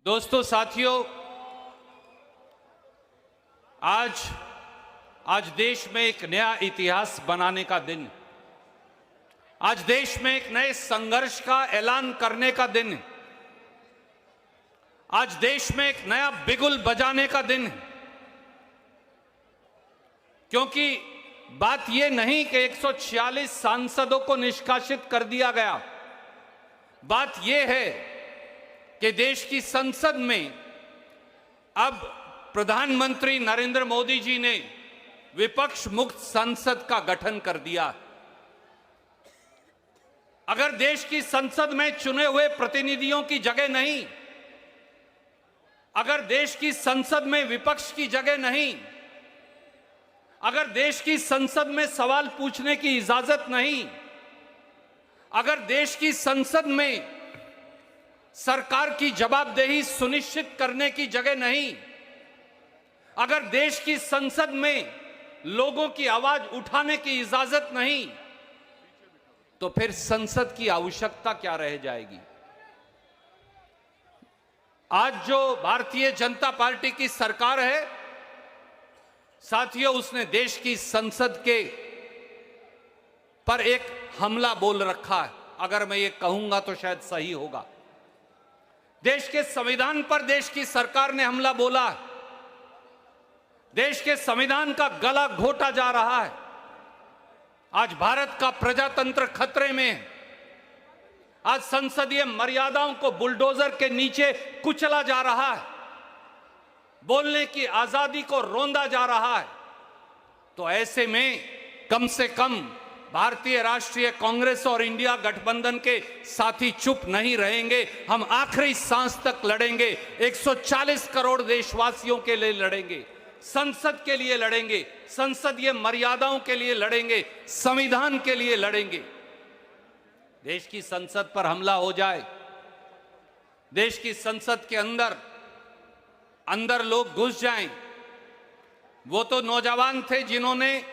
दोस्तों, साथियों, आज देश में एक नया इतिहास बनाने का दिन, आज देश में एक नए संघर्ष का ऐलान करने का दिन, आज देश में एक नया बिगुल बजाने का दिन है। क्योंकि बात यह नहीं कि 146 सांसदों को निष्कासित कर दिया गया, बात यह है कि देश की संसद में अब प्रधानमंत्री नरेंद्र मोदी जी ने विपक्ष मुक्त संसद का गठन कर दिया। अगर देश की संसद में चुने हुए प्रतिनिधियों की जगह नहीं, अगर देश की संसद में विपक्ष की जगह नहीं, अगर देश की संसद में सवाल पूछने की इजाजत नहीं, अगर देश की संसद में सरकार की जवाबदेही सुनिश्चित करने की जगह नहीं, अगर देश की संसद में लोगों की आवाज उठाने की इजाजत नहीं, तो फिर संसद की आवश्यकता क्या रह जाएगी। आज जो भारतीय जनता पार्टी की सरकार है, साथियों, उसने देश की संसद के पर एक हमला बोल रखा है। अगर मैं ये कहूंगा तो शायद सही होगा। देश के संविधान पर देश की सरकार ने हमला बोला है। देश के संविधान का गला घोटा जा रहा है। आज भारत का प्रजातंत्र खतरे में है। आज संसदीय मर्यादाओं को बुलडोजर के नीचे कुचला जा रहा है। बोलने की आजादी को रोंदा जा रहा है। तो ऐसे में कम से कम भारतीय राष्ट्रीय कांग्रेस और इंडिया गठबंधन के साथी चुप नहीं रहेंगे। हम आखिरी सांस तक लड़ेंगे। 140 करोड़ देशवासियों के लिए लड़ेंगे, संसद के लिए लड़ेंगे, संसदीय मर्यादाओं के लिए लड़ेंगे, संविधान के लिए लड़ेंगे। देश की संसद पर हमला हो जाए, देश की संसद के अंदर लोग घुस जाएं। वो तो नौजवान थे जिन्होंने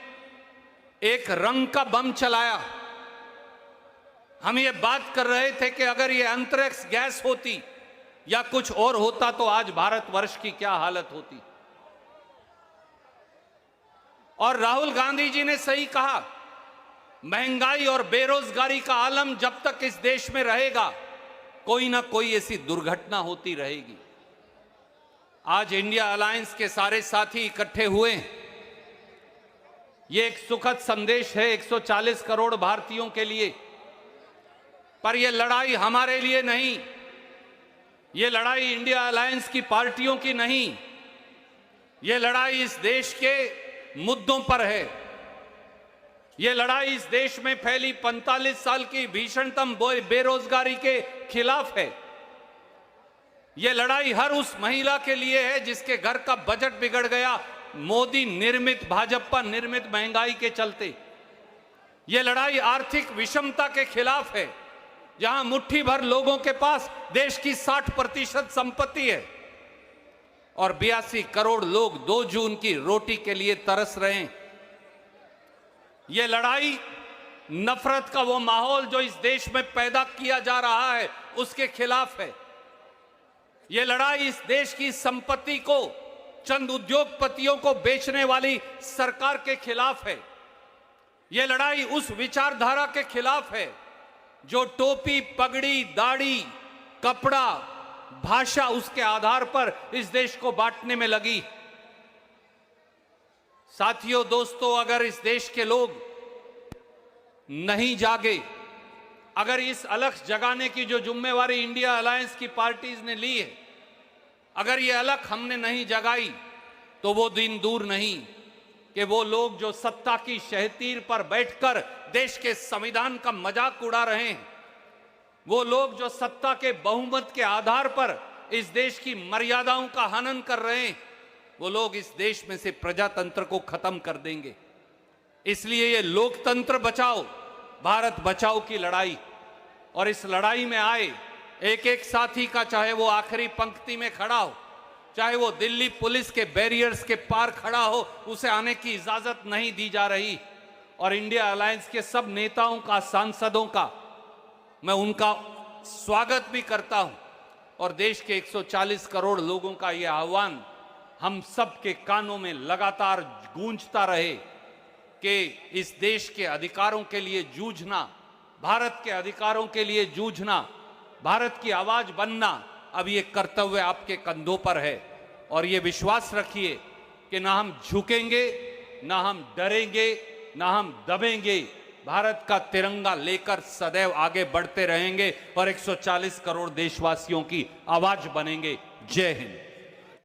एक रंग का बम चलाया। हम ये बात कर रहे थे कि अगर ये अंतरिक्ष गैस होती या कुछ और होता तो आज भारतवर्ष की क्या हालत होती। और राहुल गांधी जी ने सही कहा, महंगाई और बेरोजगारी का आलम जब तक इस देश में रहेगा, कोई ना कोई ऐसी दुर्घटना होती रहेगी। आज इंडिया अलायंस के सारे साथी इकट्ठे हुए हैं। ये एक सुखद संदेश है 140 करोड़ भारतीयों के लिए। पर यह लड़ाई हमारे लिए नहीं, ये लड़ाई इंडिया अलायंस की पार्टियों की नहीं, ये लड़ाई इस देश के मुद्दों पर है। ये लड़ाई इस देश में फैली 45 साल की भीषणतम बेरोजगारी के खिलाफ है। ये लड़ाई हर उस महिला के लिए है जिसके घर का बजट बिगड़ गया मोदी निर्मित, भाजपा निर्मित महंगाई के चलते। ये लड़ाई आर्थिक विषमता के खिलाफ है, जहां मुट्ठी भर लोगों के पास देश की 60% संपत्ति है और 82 करोड़ लोग 2 जून की रोटी के लिए तरस रहे हैं। यह लड़ाई नफरत का वो माहौल जो इस देश में पैदा किया जा रहा है उसके खिलाफ है। यह लड़ाई इस देश की संपत्ति को चंद उद्योगपतियों को बेचने वाली सरकार के खिलाफ है। यह लड़ाई उस विचारधारा के खिलाफ है जो टोपी, पगड़ी, दाढ़ी, कपड़ा, भाषा, उसके आधार पर इस देश को बांटने में लगी। साथियों, दोस्तों, अगर इस देश के लोग नहीं जागे, अगर इस अलख जगाने की जो जिम्मेवारी इंडिया अलायंस की पार्टीज ने ली है, अगर ये अलख हमने नहीं जगाई, तो वो दिन दूर नहीं कि वो लोग जो सत्ता की शहतीर पर बैठकर देश के संविधान का मजाक उड़ा रहे हैं, वो लोग जो सत्ता के बहुमत के आधार पर इस देश की मर्यादाओं का हनन कर रहे हैं, वो लोग इस देश में से प्रजातंत्र को खत्म कर देंगे। इसलिए ये लोकतंत्र बचाओ, भारत बचाओ की लड़ाई, और इस लड़ाई में आए एक एक साथी का, चाहे वो आखिरी पंक्ति में खड़ा हो, चाहे वो दिल्ली पुलिस के बैरियर्स के पार खड़ा हो, उसे आने की इजाजत नहीं दी जा रही। और इंडिया अलायंस के सब नेताओं का, सांसदों का मैं उनका स्वागत भी करता हूं। और देश के 140 करोड़ लोगों का यह आह्वान हम सब के कानों में लगातार गूंजता रहे कि इस देश के अधिकारों के लिए जूझना, भारत के अधिकारों के लिए जूझना, भारत की आवाज बनना, अब ये कर्तव्य आपके कंधों पर है। और ये विश्वास रखिए कि ना हम झुकेंगे, ना हम डरेंगे, ना हम दबेंगे। भारत का तिरंगा लेकर सदैव आगे बढ़ते रहेंगे और 140 करोड़ देशवासियों की आवाज बनेंगे। जय हिंद।